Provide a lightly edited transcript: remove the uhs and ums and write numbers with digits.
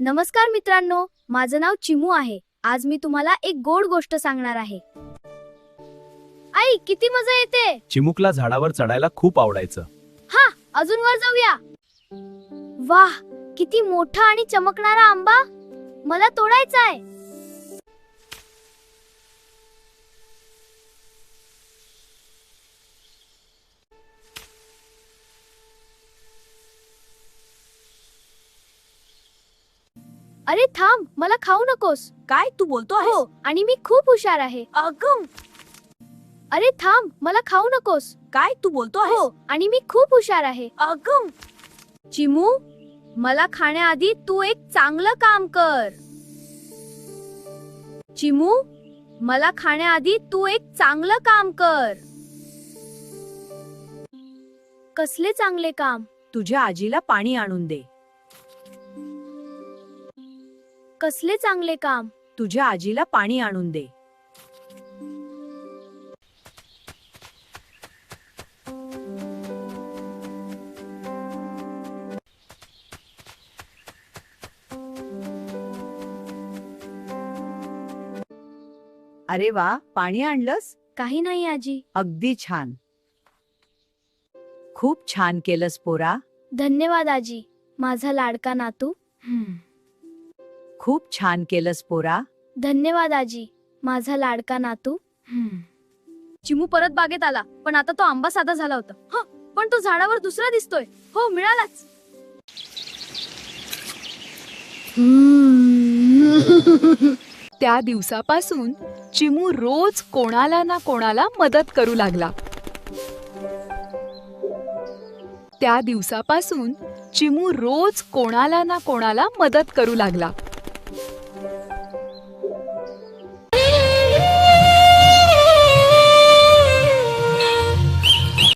नमस्कार मित्रांनो, माझं नाव चिमू आहे। आज मी तुम्हाला एक गोड गोष्ट सांगणार आहे। आई, किती मजा येते। चिमुकला झाडावर चढायला खूप आवडायचं। हा, अजून वर जाऊया। वाह, किती मोठा आणि चमकणारा आंबा, मला तोडायचा आहे। अरे थांब, मला खाऊ नकोस। काय तू बोलतो आहेस? हो, आणि मी खूप हुशार आहे। अगं, अरे थांब, मला खाऊ नकोस। काय तू बोलतो आहेस? हो, आणि मी खूप हुशार आहे। अगं, चिमू, मला खाण्याआधी तू एक चांगलं काम कर। चिमू, मला खाण्याआधी तू एक चांगलं काम कर। कसले चांगले काम? तुझ्या आजीला पाणी आणून दे। कसले चांगले काम? तुझ्या आजीला पाणी आणून दे। अरे वा, पाणी आणलंस? काही नाही आजी। अगदी छान। खूप छान केलंस पोरा। धन्यवाद आजी, माझा लाडका नातू। खूप छान केलंस पोरा। धन्यवाद आजी, माझा लाडका नातू। चिमू परत बागेत आला, पण आता तो आंबा साधा झाला होता। हं, पण तो झाडावर दुसरा दिसतोय। हो, मिळालाच। त्या दिवसापासून चिमू रोज कोणाला ना कोणाला मदत करू लागला। त्या दिवसापासून चिमू रोज कोणाला ना कोणाला मदत करू लागला।